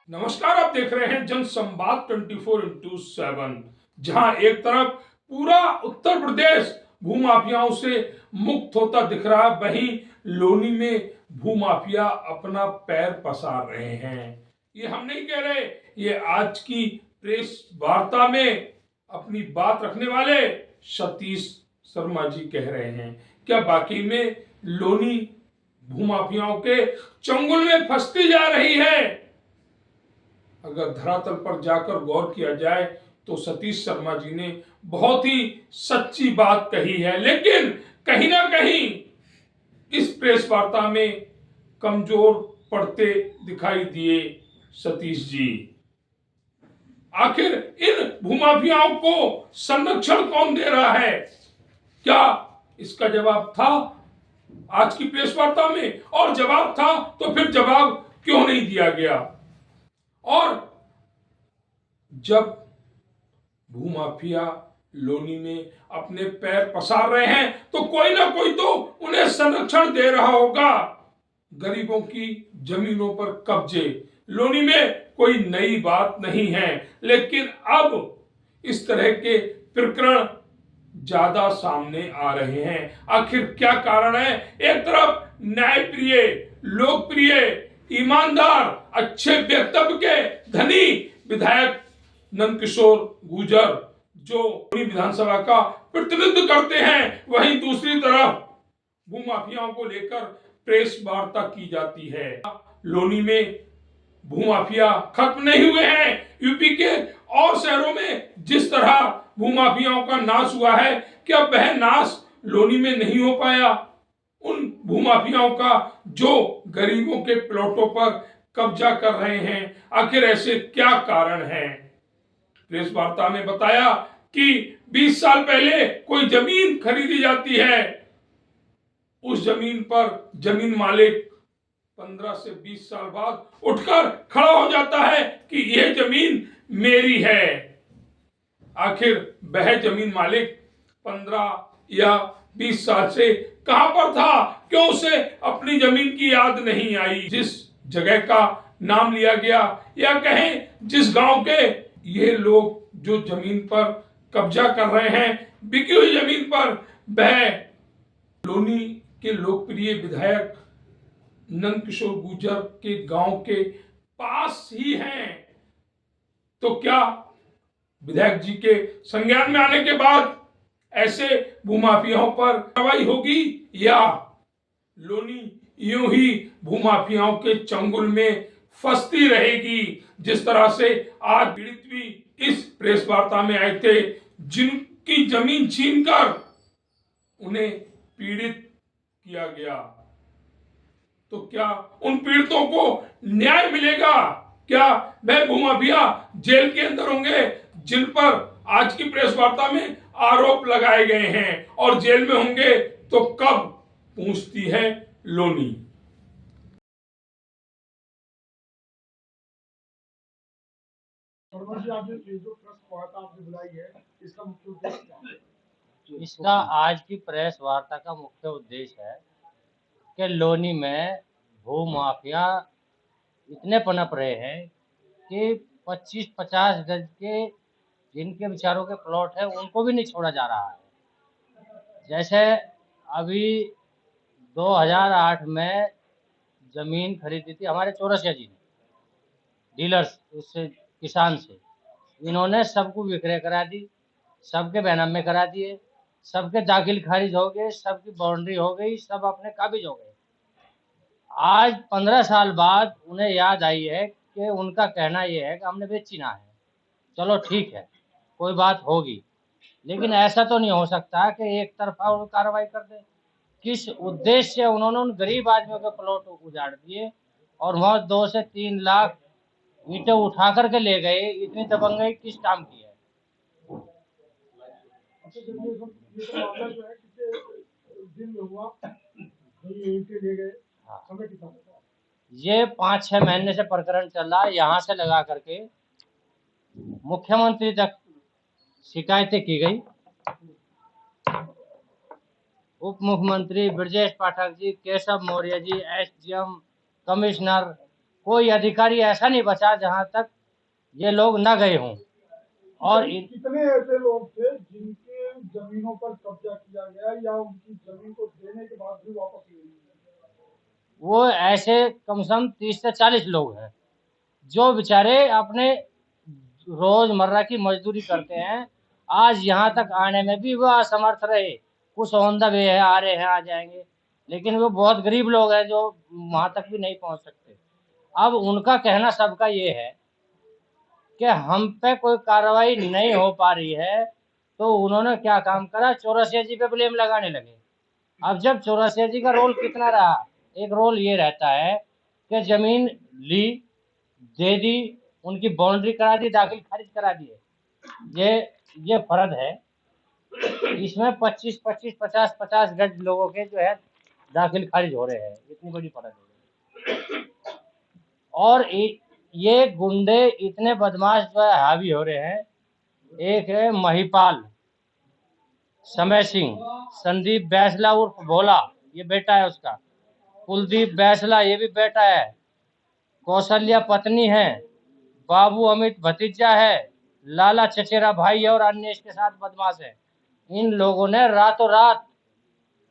नमस्कार, आप देख रहे हैं जनसंवाद 24x7, जहां एक तरफ पूरा उत्तर प्रदेश भूमाफियाओं से मुक्त होता दिख रहा है, वहीं लोनी में भूमाफिया अपना पैर पसार रहे हैं। ये हम नहीं कह रहे, ये आज की प्रेस वार्ता में अपनी बात रखने वाले सतीश शर्मा जी कह रहे हैं। क्या वाकई में लोनी भूमाफियाओं के चंगुल में फंसती जा रही है? अगर धरातल पर जाकर गौर किया जाए तो सतीश शर्मा जी ने बहुत ही सच्ची बात कही है, लेकिन कहीं ना कहीं इस प्रेस वार्ता में कमजोर पड़ते दिखाई दिए सतीश जी। आखिर इन भूमाफियाओं को संरक्षण कौन दे रहा है? क्या इसका जवाब था आज की प्रेस वार्ता में? और जवाब था तो फिर जवाब क्यों नहीं दिया गया? और जब भूमाफिया लोनी में अपने पैर पसार रहे हैं तो कोई ना कोई तो उन्हें संरक्षण दे रहा होगा। गरीबों की जमीनों पर कब्जे लोनी में कोई नई बात नहीं है, लेकिन अब इस तरह के प्रकरण ज्यादा सामने आ रहे हैं। आखिर क्या कारण है? एक तरफ न्यायप्रिय, लोकप्रिय, ईमानदार, अच्छे व्यक्तित्व के धनी विधायक नंदकिशोर गुर्जर जो विधानसभा का प्रतिनिधित्व करते हैं, वहीं दूसरी तरफ भूमाफियाओं को लेकर प्रेस वार्ता की जाती है। लोनी में भूमाफिया खत्म नहीं हुए हैं। यूपी के और शहरों में जिस तरह भूमाफियाओं का नाश हुआ है, क्या वह नाश लोनी में नहीं हो पाया? उन भूमाफियाओं का जो गरीबों के प्लॉटों पर कब्जा कर रहे हैं, आखिर ऐसे क्या कारण है? प्रेस वार्ता में बताया कि 20 साल पहले कोई जमीन खरीदी जाती है, उस जमीन पर जमीन मालिक 15 से 20 साल बाद उठकर खड़ा हो जाता है कि यह जमीन मेरी है। आखिर वह जमीन मालिक 15 या 20 साल से कहां पर था? क्यों उसे अपनी जमीन की याद नहीं आई? जिस जगह का नाम लिया गया, या कहें जिस गांव के ये लोग जो जमीन पर कब्जा कर रहे हैं, बिकी हुई जमीन पर, वह लोनी के लोकप्रिय विधायक नंदकिशोर गुर्जर के गांव के पास ही हैं। तो क्या विधायक जी के संज्ञान में आने के बाद ऐसे भूमाफियाओं पर कार्रवाई होगी, या लोनी यूं ही भूमाफियाओं के चंगुल में फंसती रहेगी? जिस तरह से आज पीड़ित भी इस प्रेस वार्ता में आए थे, जिनकी जमीन छीनकर उन्हें पीड़ित किया गया, तो क्या उन पीड़ितों को न्याय मिलेगा? क्या वह भूमाफिया जेल के अंदर होंगे जिन पर आज की प्रेस वार्ता में आरोप लगाए गए हैं? और जेल में होंगे तो कब, पूछती है लोनी। इसका आज की प्रेस वार्ता का मुख्य उद्देश्य है कि लोनी में भूमाफिया इतने पनप रहे हैं कि 25-50 गज के जिनके बेचारों के प्लॉट है उनको भी नहीं छोड़ा जा रहा है। जैसे अभी 2008 में जमीन खरीदी थी हमारे चौरसिया जी ने, डीलर्स उससे, किसान से। इन्होंने सबको विक्रय करा दी, सबके बैनामे करा दिए, सबके दाखिल खारिज हो गए, सबकी बाउंड्री हो गई, सब अपने काबिज हो गए। आज 15 साल बाद उन्हें याद आई है कि उनका कहना यह है कि हमने बेची ना है। चलो ठीक है, कोई बात होगी, लेकिन ऐसा तो नहीं हो सकता कि एक तरफा वो कार्रवाई कर दे। किस उद्देश्य से उन्होंने उन गरीब आदमियों के प्लॉट उजाड़ दिए और वहाँ 2 से 3 लाख ईंटें उठा करके ले गए? इतनी दबंगई किस काम की है? हाँ, ये 5-6 महीने से प्रकरण चल रहा है। यहाँ से लगा करके मुख्यमंत्री तक शिकायतें की गई। उप मुख्यमंत्री ब्रजेश पाठक जी, केशव मौर्य जी, एसडीएम, कमिश्नर कोई अधिकारी ऐसा नहीं बचा जहां तक ये लोग न गए हों। और कितने ऐसे लोग थे जिनके जमीनों पर कब्जा किया गया या उनकी जमीन को देने के बाद भी वापस ले ली? वो ऐसे कम से कम 30 से 40 लोग हैं जो बेचारे अपने रोजमर्रा की मजदूरी करते हैं। आज यहाँ तक आने में भी वो असमर्थ रहे। कुछ ऑन द वे है, आ रहे हैं, आ जाएंगे, लेकिन वो बहुत गरीब लोग हैं जो वहां तक भी नहीं पहुंच सकते। अब उनका कहना सबका ये है कि हम पे कोई कार्रवाई नहीं हो पा रही है, तो उन्होंने क्या काम करा, चौरसिया जी पे ब्लेम लगाने लगे। अब जब चौरसिया जी का रोल कितना रहा, एक रोल ये रहता है कि जमीन ली, दे दी, उनकी बाउंड्री करा दी, दाखिल खारिज करा दिए। ये फर्ज है। इसमें 25-25, 50-50 गज लोगों के जो है दाखिल खारिज हो रहे हैं, इतनी बड़ी फर्ज है। और ये गुंडे इतने बदमाश जो है हावी हो रहे हैं। एक है महिपाल, समय सिंह, संदीप बैसला उर्फ भोला, ये बेटा है उसका, कुलदीप बैसला ये भी बेटा है, कौशल्या पत्नी है, बाबू अमित भतीजा है, लाला चचेरा भाई है और अन्य इसके साथ बदमाश है। इन लोगों ने रातों रात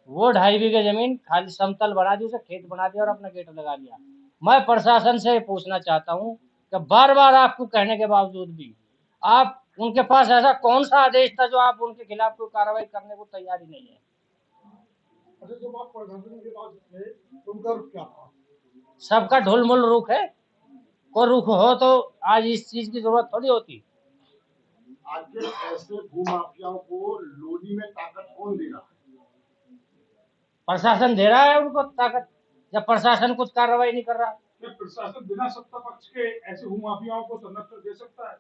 वो 2.5 बीघे जमीन खाली समतल बना दी, उसे खेत बना दिया और अपना गेट लगा दिया। मैं प्रशासन से पूछना चाहता हूँ कि बार बार आपको कहने के बावजूद भी आप उनके पास ऐसा कौन सा आदेश था जो आप उनके खिलाफ कोई कार्रवाई करने को तैयार ही नहीं है? अच्छा, जब आप प्रशासन के पास थे तो उनका रुख क्या था? सबका ढुलमुल रुख है। कोई रुख हो तो आज इस चीज की जरूरत थोड़ी होती। आखिर ऐसे भूमाफियाओं को लोनी में ताकत कौन दे रहा है? प्रशासन दे रहा है उनको ताकत, जब प्रशासन कुछ कार्रवाई नहीं कर रहा। क्या प्रशासन बिना सत्ता पक्ष के ऐसे भूमाफियाओं को संरक्षण दे सकता है?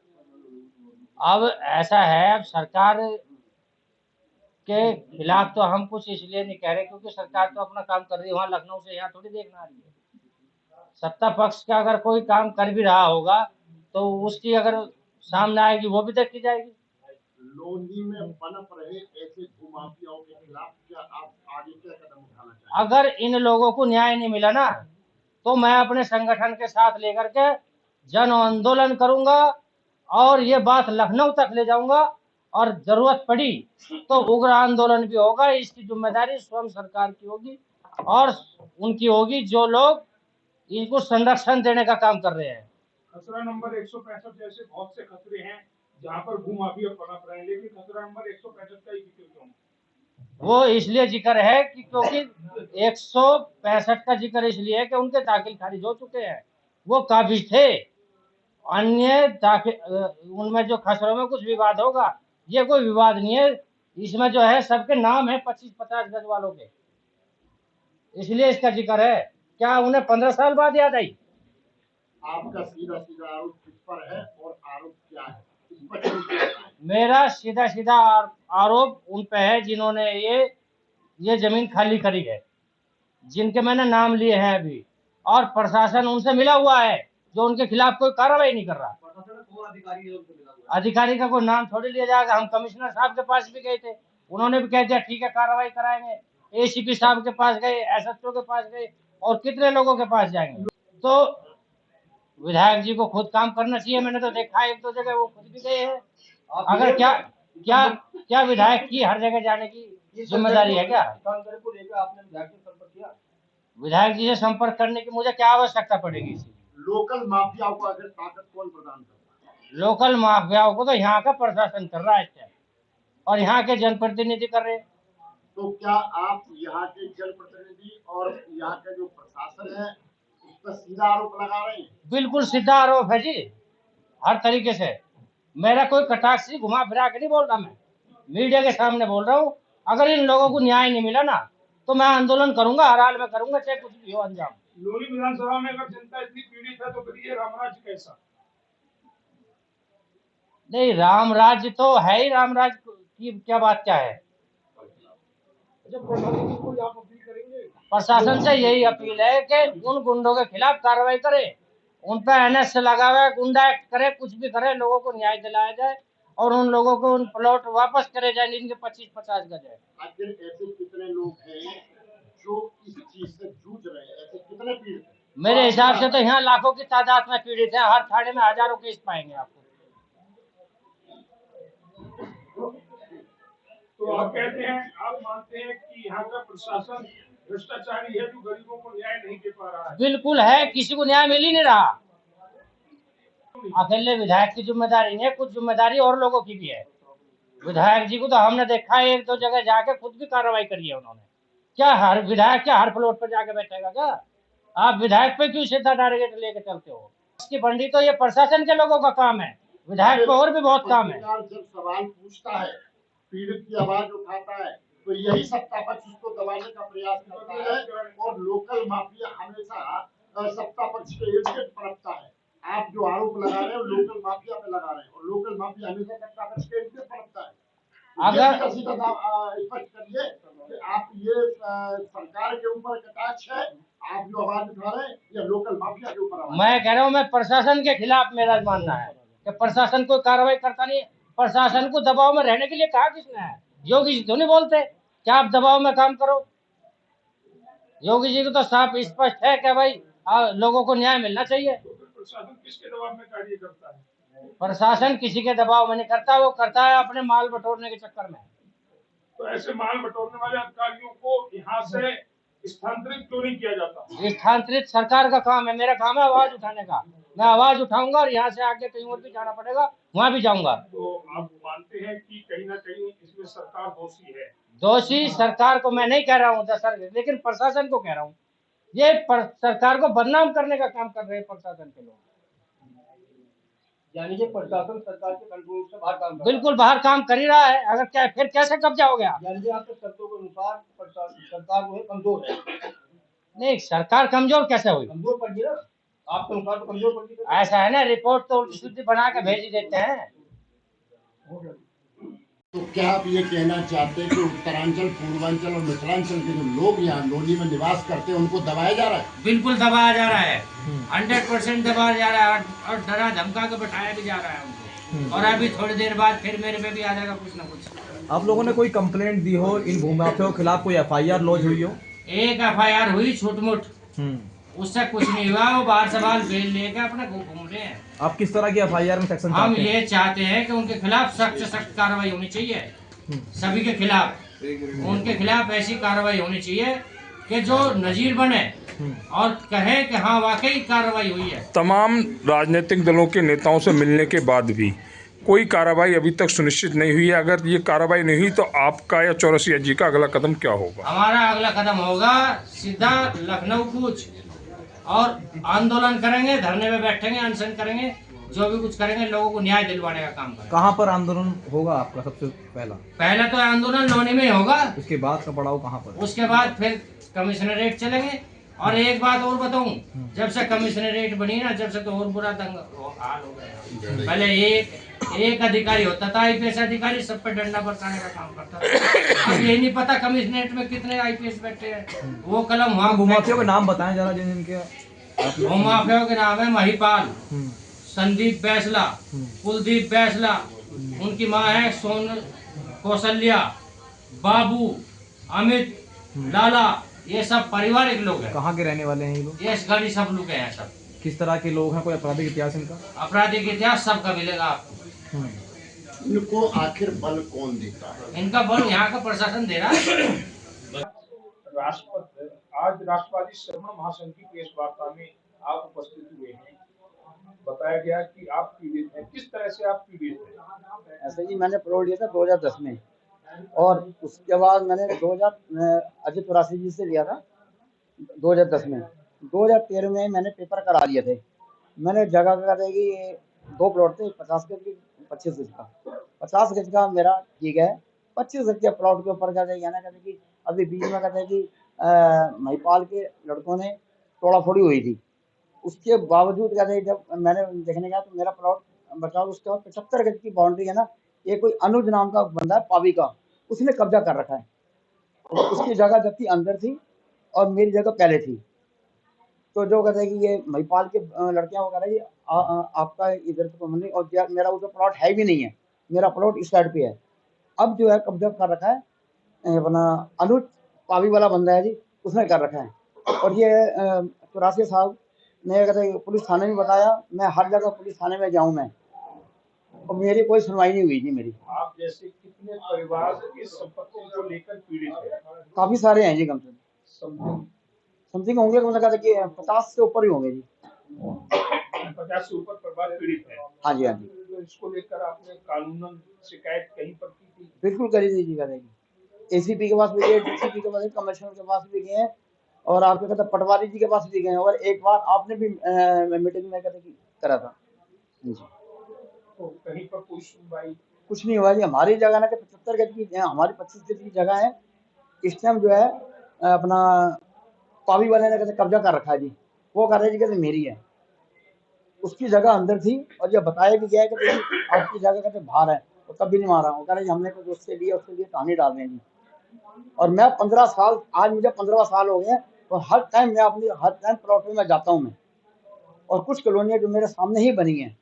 अब ऐसा है, अब सरकार के खिलाफ तो हम कुछ इसलिए नहीं कह रहे क्योंकि सरकार तो अपना काम कर रही है, वहां लखनऊ से यहाँ थोड़ी देखना आ रही है। सत्ता पक्ष का अगर कोई काम कर भी रहा होगा तो उसकी अगर सामने आएगी वो भी देखी जाएगी। लोनी में पनप रहे ऐसे भूमाफियाओं के खिलाफ क्या आप आगे क्या कदम उठाना चाहेंगे? अगर इन लोगों को न्याय नहीं मिला ना, तो मैं अपने संगठन के साथ लेकर के जन आंदोलन करूंगा और ये बात लखनऊ तक ले जाऊंगा, और जरूरत पड़ी तो उग्र आंदोलन भी होगा। इसकी जिम्मेदारी स्वयं सरकार की होगी और उनकी होगी जो लोग इनको संरक्षण देने का काम कर रहे हैं। खसरा नंबर 165 जैसे बहुत से खतरे हैं जहां पर भूमाफिया पनप रहे हैं, लेकिन खसरा नंबर 165 का ही जिक्र क्यों? वो इसलिए जिक्र है कि क्योंकि 165 का जिक्र इसलिए है कि उनके दाखिल खारिज हो चुके हैं, वो काबिज थे। अन्य दाखिल उनमें जो खसरों में कुछ विवाद होगा, ये कोई विवाद नहीं है। इसमें जो है सबके नाम है 25-50 गज वालों के, इसलिए इसका जिक्र है। क्या उन्हें 15 साल बाद याद आई? आपका सीधा सीधा आरोप किस पर है और आरोप क्या है? इस पर क्यों किया है? मेरा सीधा सीधा आरोप उन पे है जिन्होंने ये जमीन खाली करी है, जिनके मैंने नाम लिए हैं अभी, और प्रशासन उनसे मिला हुआ है जो उनके खिलाफ कोई कार्रवाई नहीं कर रहा। अधिकारी का कोई नाम थोड़ी लिया जाएगा। हम कमिश्नर साहब के पास भी गए थे, उन्होंने भी कह दिया ठीक है कार्रवाई कराएंगे। एसीपी साहब के पास गए, एसएसओ के पास गए, और कितने लोगों के पास जाएंगे। तो विधायक जी को खुद काम करना चाहिए। मैंने तो देखा है 1-2 जगह वो खुद भी गए हैं। अगर क्या क्या क्या विधायक की हर जगह जाने की जिम्मेदारी है क्या? विधायक जी से संपर्क करने की मुझे क्या आवश्यकता पड़ेगी? लोकल माफियाओं को आखिर ताकत कौन प्रदान करता है? लोकल माफियाओं को तो यहाँ का प्रशासन कर रहा है और यहाँ के जनप्रतिनिधि कर रहे हैं। तो क्या आप यहाँ के जनप्रतिनिधि और यहाँ का जो प्रशासन है उस पर सीधा आरोप लगा रहे हैं? बिल्कुल सीधा आरोप है जी, हर तरीके से। मेरा कोई कटाक्ष घुमा फिरा के नहीं बोल रहा, मैं मीडिया के सामने बोल रहा हूँ। अगर इन लोगों को न्याय नहीं मिला ना, तो मैं आंदोलन करूंगा, हर हाल में करूंगा, चाहे कुछ भी हो अंजाम। लोनी विधानसभा में अगर जनता इतनी पीड़ित है तो फिर ये रामराज कैसा? नहीं, राम राज्य तो है ही, राम राज्य की क्या बात क्या है? प्रशासन से यही अपील है कि उन गुंडों के खिलाफ कार्रवाई करे, उन पर एनएस लगा हुआ है, गुंडा एक्ट करे, कुछ भी करे, लोगों को न्याय दिलाया जाए और उन लोगों को उन प्लॉट वापस करे जाए जिनके 25-50 गज है। आखिर ऐसे कितने लोग हैं जो इस चीज से जूझ रहे हैं? ऐसे कितने पीड़ित हैं? मेरे हिसाब से तो यहाँ लाखों की तादाद में पीड़ित है, हर थाने में हजारों केस पाएंगे आपको। तो आप कहते हैं, आप मानते हैं कि यहाँ का प्रशासन भ्रष्टाचारी है, जो गरीबों को न्याय नहीं दे पा रहा है। बिल्कुल है, किसी को न्याय मिल ही नहीं रहा। अकेले विधायक की जिम्मेदारी नहीं है, कुछ जिम्मेदारी और लोगों की भी है। विधायक जी को तो हमने देखा है, एक दो जगह जाके खुद भी कार्रवाई करी है उन्होंने। क्या हर विधायक क्या हर फ्लोर पर जाके बैठेगा क्या? आप विधायक पे क्यों सीधा टारगेट लेके चलते हो? इसकी बंडी तो ये प्रशासन के लोगों का काम है, विधायक को और भी बहुत काम है। पत्रकार जब सवाल पूछता है, पीड़ित की आवाज उठाता है, तो यही सत्ता पक्ष उसको दबाने का प्रयास करता है और लोकल माफिया हमेशा सत्ता पक्ष के इर्द गिर्द पनपता है। आप जो आरोप लगा रहे हो लोकल माफिया पे लगा रहे हैं, और लोकल माफिया हमेशा सत्ता पक्ष के इर्द गिर्द पनपता है। अगर स्पष्ट करिए कि आप ये सरकार के ऊपर कटाक्ष है, आप जो आवाज उठा रहे हैं, या लोकल माफिया के ऊपर आवाज? मैं कह रहा हूँ, मैं प्रशासन के खिलाफ मेरा मानना है कि प्रशासन कोई कार्रवाई करता नहीं। प्रशासन को दबाव में रहने के लिए कहा किसने है? योगी जी तो नहीं बोलते क्या आप दबाव में काम करो। योगी जी को तो साफ स्पष्ट है कि भाई लोगों को न्याय मिलना चाहिए। तो फिर प्रशासन किसके दबाव में कार्य करता है? प्रशासन किसी के दबाव में नहीं करता, वो करता है अपने माल बटोरने के चक्कर में। तो ऐसे माल बटोरने वाले अधिकारियों को यहाँ से स्थानांतरित क्यों नहीं किया जाता? स्थानांतरित सरकार का काम है, मेरा काम है आवाज उठाने का। मैं आवाज उठाऊंगा और यहाँ से आगे कहीं और भी जाना पड़ेगा, वहाँ भी जाऊंगा। तो आप मानते हैं कि कहीं ना कहीं इसमें सरकार दोषी है? दोषी सरकार को मैं नहीं कह रहा हूँ सर, लेकिन प्रशासन को कह रहा हूँ। ये सरकार को बदनाम करने का काम कर रहे हैं प्रशासन के लोग। यानी कि प्रशासन सरकार के कंट्रोल से बाहर काम कर रहा है। बिल्कुल बाहर काम कर ही रहा है। अगर क्या फिर कैसे कब्जा हो गया? यानी कि आपके शब्दों के अनुसार सरकार जो है कमजोर है। नहीं, सरकार कमजोर कैसे हुई? कमजोर पड़ गई ना, आपके अनुसार तो कमजोर पड़ गई। ऐसा है ना, रिपोर्ट तो उल्टी सीधी बना के भेज ही देते हैं। तो क्या आप ये कहना चाहते हैं कि उत्तरांचल, पूर्वांचल और मिथिलांचल के जो लोग यहाँ लोनी में निवास करते हैं उनको दबाया जा रहा है? बिल्कुल दबाया जा रहा है, 100% दबाया जा रहा है, और डरा धमका के बैठाया भी जा रहा है उनको। और अभी थोड़ी देर बाद फिर मेरे पे भी आ जाएगा कुछ ना कुछ। आप लोगों ने कोई कंप्लेंट दी हो इन भूमाफियों के खिलाफ, कोई FIR लॉन्च हुई हो? एक FIR हुई छूट-मूट, उससे कुछ नहीं हुआ। वो बाहर सवाल बेल लेके अपने घूम रहे हैं। आप किस तरह की FIR में सेक्शन हम चाहते हैं? ये चाहते हैं कि उनके खिलाफ सख्त से सख्त कार्रवाई होनी चाहिए, सभी के खिलाफ। उनके खिलाफ ऐसी कार्रवाई होनी चाहिए कि जो नजीर बने और कहे कि हाँ वाकई कार्रवाई हुई है। तमाम राजनीतिक दलों के नेताओं से मिलने के बाद भी कोई कार्रवाई अभी तक सुनिश्चित नहीं हुई है। अगर ये कार्रवाई नहीं हुई तो आपका या चौरसिया जी का अगला कदम क्या होगा? हमारा अगला कदम होगा सीधा लखनऊ कूच और आंदोलन करेंगे, धरने में बैठेंगे, अनशन करेंगे, जो भी कुछ करेंगे लोगों को न्याय दिलवाने का काम करेंगे। कहाँ पर आंदोलन होगा आपका सबसे पहला? पहले तो आंदोलन लोनी में ही होगा, उसके बाद का पड़ाव कहाँ पर? उसके बाद फिर कमिश्नरेट चलेंगे। और एक बात और बताऊं, जब से कमिश्नरेट बनी ना, जब से तो और बुरा हाल हो गया। पहले एक अधिकारी होता था, IPS अधिकारी, सब पे डंडा बरसाने का काम करता था। अब ये नहीं पता कमिश्नरेट में कितने IPS बैठे हैं। वो कलम वहाँ भूमाफियों के नाम बताएं जरा, जिनके भूमाफियों के नाम है महिपाल, संदीप बैसला, कुलदीप बैसला, उनकी माँ है सोन कौशल्या, बाबू, अमित, लाला, ये सब पारिवारिक लोग हैं। कहाँ के रहने वाले हैं ये लोग? ये गढ़ी सब लोग हैं सब। किस तरह के लोग हैं? कोई आपराधिक इतिहास इनका? आपराधिक इतिहास सबका मिलेगा आपको। इनको आखिर बल कौन देता है? इनका बल यहाँ का प्रशासन दे रहा है। राष्ट्रपति आज राष्ट्रवादी श्रमण महासंघ की प्रेस वार्ता में आप उपस्थित हुए हैं। बताया गया कि आप पीड़ित हैं। किस तरह से आप पीड़ित हैं? ऐसे ही मैंने प्लॉट लिया था 2010 में, और उसके बाद मैंने 2000 अजित वरासी जी से लिया था 2010 में। 2013 में मैंने पेपर करा लिए थे। मैंने जगह का देगी 2 प्लॉट थे, 50 गज की 25 गज का। 50 गज का मेरा ठीक है, 25 गज के प्लॉट के ऊपर कहते हैं कहते कि अभी बीच में कहते हैं कि महिपाल के लड़कों ने तोड़ाफोड़ी हुई थी। उसके बावजूद कहते हैं जब मैंने देखने गया तो मेरा प्लॉट बचाओ, उसके बाद 75 गज की बाउंड्री है ना, ये कोई अनुज नाम का बंदा है पावी का, उसने कब्जा कर रखा है। उसकी जगह जबकि अंदर थी और मेरी जगह पहले थी। तो जो कहते हैं कि ये महिपाल के लड़कियां वो कह रहे हैं आपका इधर तो नहीं, और मेरा वो जो प्लॉट है भी नहीं है, मेरा प्लॉट इस साइड पे है। अब जो है कब्जा कर रखा है अपना अनुज पावी वाला बंदा है जी, उसने कर रखा है। और ये चौरासी साहब मैं कहते हैं पुलिस थाने में बताया, मैं हर जगह पुलिस थाने में जाऊं मैं, और मेरी कोई सुनवाई नहीं हुई जी मेरी। आप जैसे कितने परिवार इस संपत्ति को लेकर पीड़ित है? काफी सारे हैं जी, कम से कम समथिंग समथिंग होंगे, कम से कम कि 50 से ऊपर ही होंगे जी। 50 से ऊपर परिवार पीड़ित है। हाँ जी, हाँ जी, तो इसको लेकर आपने कानूनन शिकायत कहीं पर की थी? बिल्कुल करी थी जी, करेगी। एसीपी के पास भी गए, डीसीपी के पास, कमिश्नर के पास भी गए हैं, और आपके कहते पटवारी जी के पास भी गए हैं, और एक बार आपने भी मीटिंग में कहते कि करा था जी। तो कहीं पर कोई सुनवाई? कुछ नहीं हुआ जी। हमारी जगह ना कि 75 गज की, हमारी 25 गज की जगह है। इस टाइम जो है अपना पावी वाले ने कहते कब्जा कर रखा है जी, वो कर रहे जी कहते मेरी है। उसकी जगह अंदर थी, और जब बताया भी गया है कि आपकी जगह कहते बाहर है, तो तब भी नहीं मारा। वो कह रहे जी हमने कुछ उससे लिए, उसके लिए कहानी डाल रहे हैं जी। और मैं 15 साल, आज मुझे 15 साल हो गए हैं, और हर टाइम मैं अपनी हर टाइम प्लॉट में मैं जाता हूँ मैं, और कुछ कॉलोनियाँ जो मेरे सामने ही बनी हैं,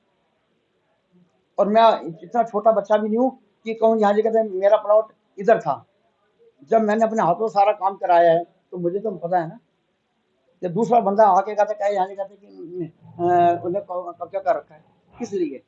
और मैं इतना छोटा बच्चा भी नहीं हूँ कि कहूँ यहाँ जी कहते हैं मेरा प्लॉट इधर था। जब मैंने अपने हाथों सारा काम कराया है, तो मुझे तो पता है ना। जब दूसरा बंदा आके कहता है यहाँ कहते कि उन्हें कब्जा कर रखा है, किस लिए?